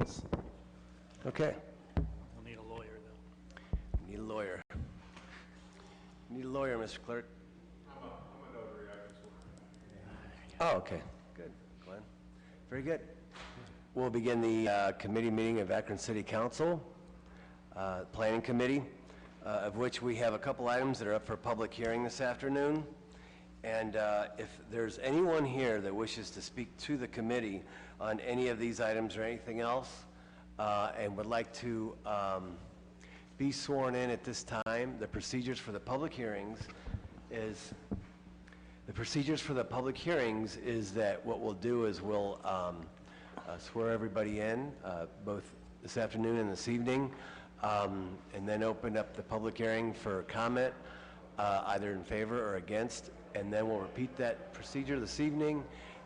rules. Okay. We'll need a lawyer, though. Need a lawyer. Need a lawyer, Mr. Clerk. I'm a notary. I can swear. Oh, okay. Good. Glenn? Very good. We'll begin the committee meeting of Akron City Council, Planning Committee, of which we have a couple items that are up for public hearing this afternoon. And if there's anyone here that wishes to speak to the committee on any of these items or anything else, and would like to be sworn in at this time, the procedures for the public hearings is that what we'll do is we'll swear everybody in, both this afternoon and this evening, and then open up the public hearing for comment, either in favor or against, and then we'll repeat that procedure this evening,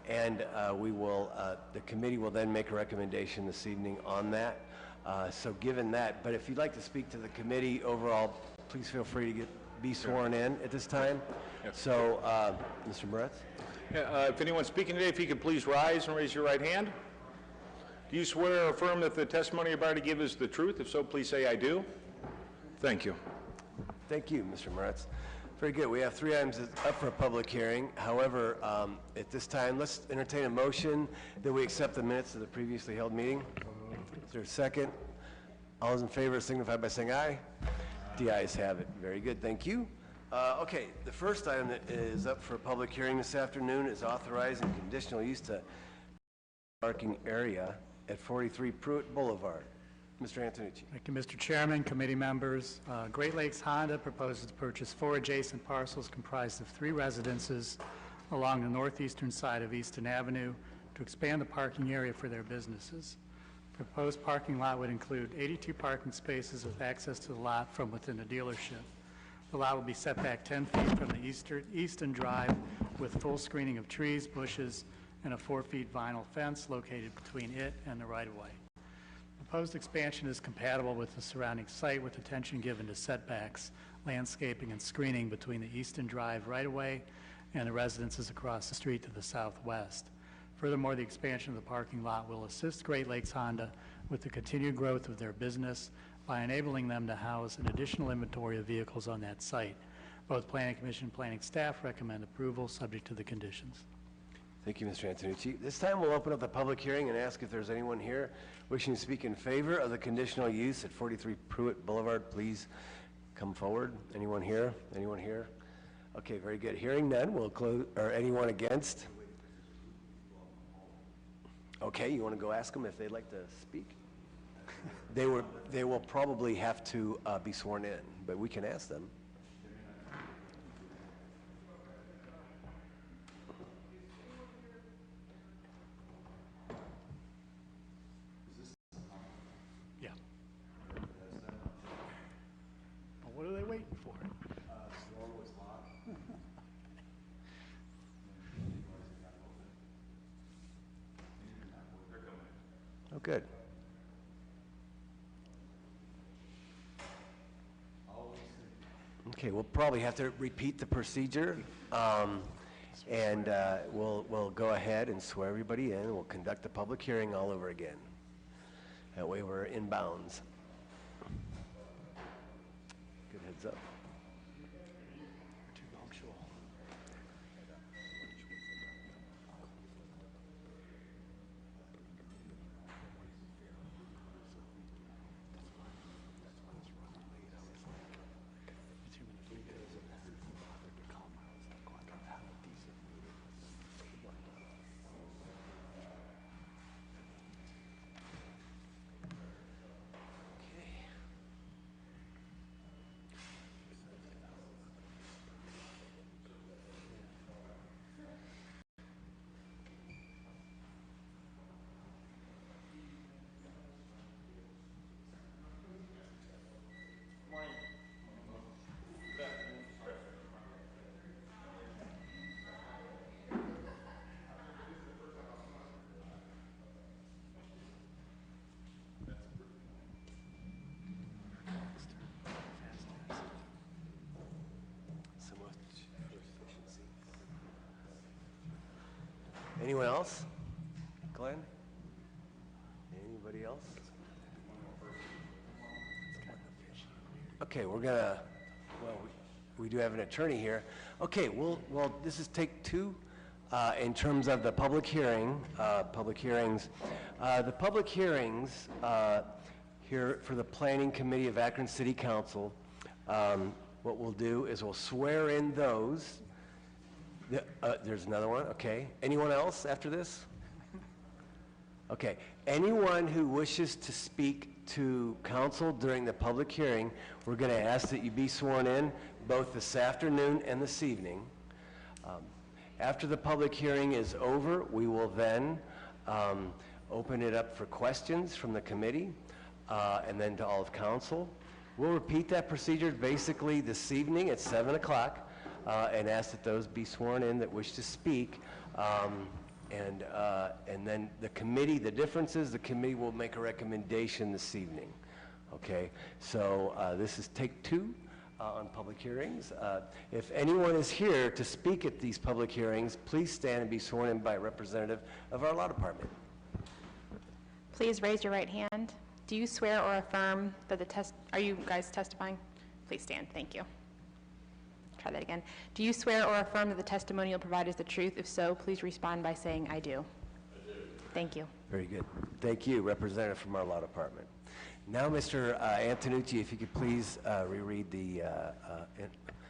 and the committee will then make a recommendation this evening on that. So given that, but if you'd like to speak to the committee overall, please feel free to be sworn in at this time. Yes. So, Mr. Moretz? If anyone's speaking today, if you could please rise and raise your right hand. Do you swear or affirm that the testimony you're about to give is the truth? If so, please say, I do. Thank you. Thank you, Mr. Moretz. Very good. We have 3 items up for a public hearing. However, at this time, let's entertain a motion that we accept the minutes of the previously held meeting. Is there a second? All those in favor signify by saying aye. The ayes have it. Very good. Thank you. Okay, the first item that is up for a public hearing this afternoon is authorizing conditional use to parking area at 43 Pruitt Boulevard. Mr. Antonucci. Thank you, Mr. Chairman, committee members. Great Lakes Honda proposes to purchase 4 adjacent parcels comprised of 3 residences along the northeastern side of Easton Avenue to expand the parking area for their businesses. The proposed parking lot would include 82 parking spaces with access to the lot from within the dealership. The lot will be set back 10 feet from the Easton Drive with full screening of trees, bushes, and a 4-foot vinyl fence located between it and the right-of-way. The proposed expansion is compatible with the surrounding site with attention given to setbacks, landscaping, and screening between the Easton Drive right-of-way and the residences across the street to the southwest. Furthermore, the expansion of the parking lot will assist Great Lakes Honda with the continued growth of their business by enabling them to house an additional inventory of vehicles on that site. Both Planning Commission and Planning staff recommend approval subject to the conditions. Thank you, Mr. Antonucci. This time we'll open up the public hearing and ask if there's anyone here wishing to speak in favor of the conditional use at 43 Pruitt Boulevard. Please come forward. Anyone here? Anyone here? Okay, very good. Hearing none, we'll close. Or anyone against? Okay, you want to go ask them if they'd like to speak? They will probably have to be sworn in, but we can ask them. Yeah. Well, what are they waiting for? Oh, good. Okay, we'll probably have to repeat the procedure, and we'll go ahead and swear everybody in. We'll conduct the public hearing all over again. That way we're in bounds. Good heads up. Anyone else? Glenn? Anybody else? Okay, we're gonna, well, we do have an attorney here. Okay, well, this is take two in terms of the public hearing, public hearings. The public hearings here for the Planning Committee of Akron City Council, what we'll do is we'll swear in those. There's another one, okay. Anyone else after this? Okay, anyone who wishes to speak to council during the public hearing, we're going to ask that you be sworn in both this afternoon and this evening. After the public hearing is over, we will then open it up for questions from the committee and then to all of council. We'll repeat that procedure basically this evening at 7 o'clock and ask that those be sworn in that wish to speak. And then the committee, the difference is the committee will make a recommendation this evening. Okay, so this is take two on public hearings. If anyone is here to speak at these public hearings, please stand and be sworn in by a representative of our law department. Please raise your right hand. Do you swear or affirm that are you guys testifying? Please stand, thank you. Try that again. Do you swear or affirm that the testimony you'll provide is the truth? If so, please respond by saying, I do. I do. Thank you. Very good. Thank you, representative from our law department. Now, Mr. Antonucci, if you could please reread the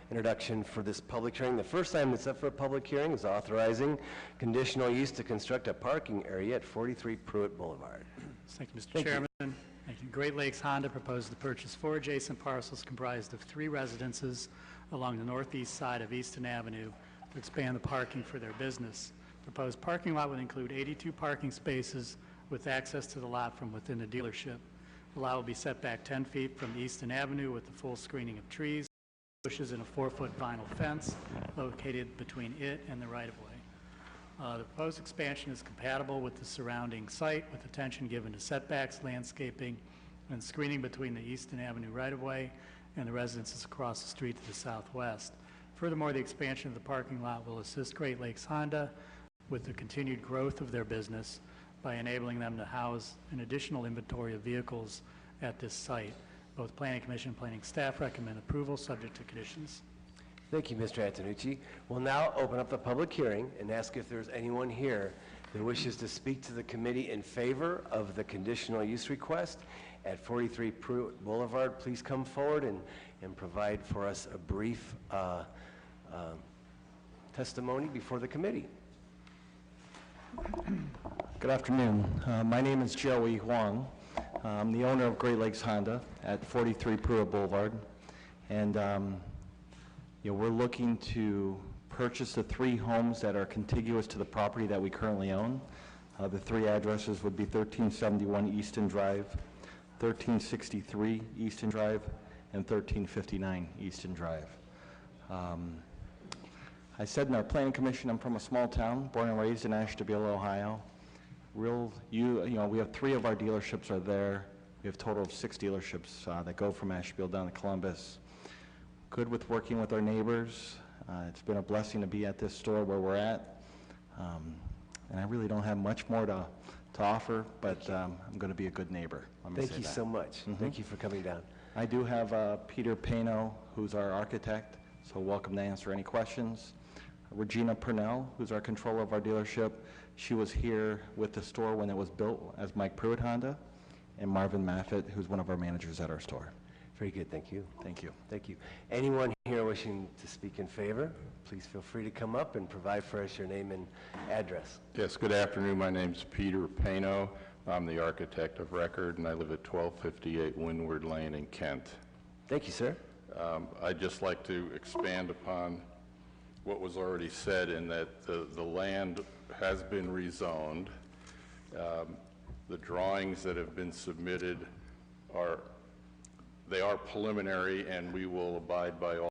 introduction for this public hearing. The first item that's up for a public hearing is authorizing conditional use to construct a parking area at 43 Pruitt Boulevard. Thank you, Mr. Chairman. Thank you. Great Lakes Honda proposed to purchase 4 adjacent parcels comprised of 3 residences along the northeast side of Easton Avenue to expand the parking for their business. Proposed parking lot would include 82 parking spaces with access to the lot from within the dealership. The lot will be set back 10 feet from Easton Avenue with the full screening of trees, bushes, and a 4-foot vinyl fence located between it and the right-of-way. The proposed expansion is compatible with the surrounding site with attention given to setbacks, landscaping, and screening between the Easton Avenue right-of-way and the residences across the street to the southwest. Furthermore, the expansion of the parking lot will assist Great Lakes Honda with the continued growth of their business by enabling them to house an additional inventory of vehicles at this site. Both Planning Commission and Planning staff recommend approval subject to conditions. Thank you, Mr. Antonucci. We'll now open up the public hearing and ask if there's anyone here that wishes to speak to the committee in favor of the conditional use request at 43 Pruitt Boulevard. Please come forward and provide for us a brief testimony before the committee. Good afternoon. My name is Joey Huang. I'm the owner of Great Lakes Honda at 43 Pruitt Boulevard, and we're looking to purchase the 3 homes that are contiguous to the property that we currently own. The 3 addresses would be 1371 Easton Drive, 1363 Easton Drive, and 1359 Easton Drive. I said in our Planning Commission, I'm from a small town, born and raised in Ashtabula, Ohio. We have 3 of our dealerships are there. We have a total of 6 dealerships that go from Ashtabula down to Columbus. Good with working with our neighbors. It's been a blessing to be at this store where we're at. And I really don't have much more to offer, but I'm going to be a good neighbor. Thank you so much. Thank you for coming down. I do have Peter Pano, who's our architect, so welcome to answer any questions. Regina Purnell, who's our controller of our dealership. She was here with the store when it was built as Mike Pruitt Honda. And Marvin Maffett, who's one of our managers at our store. Very good, thank you. Thank you. Thank you. Anyone here wishing to speak in favor, please feel free to come up and provide for us your name and address. Yes, good afternoon. My name's Peter Pano. I'm the architect of record, and I live at 1258 Windward Lane in Kent. Thank you, sir. I'd just like to expand upon what was already said in that the land has been rezoned. The drawings that have been submitted are preliminary, and we will abide by all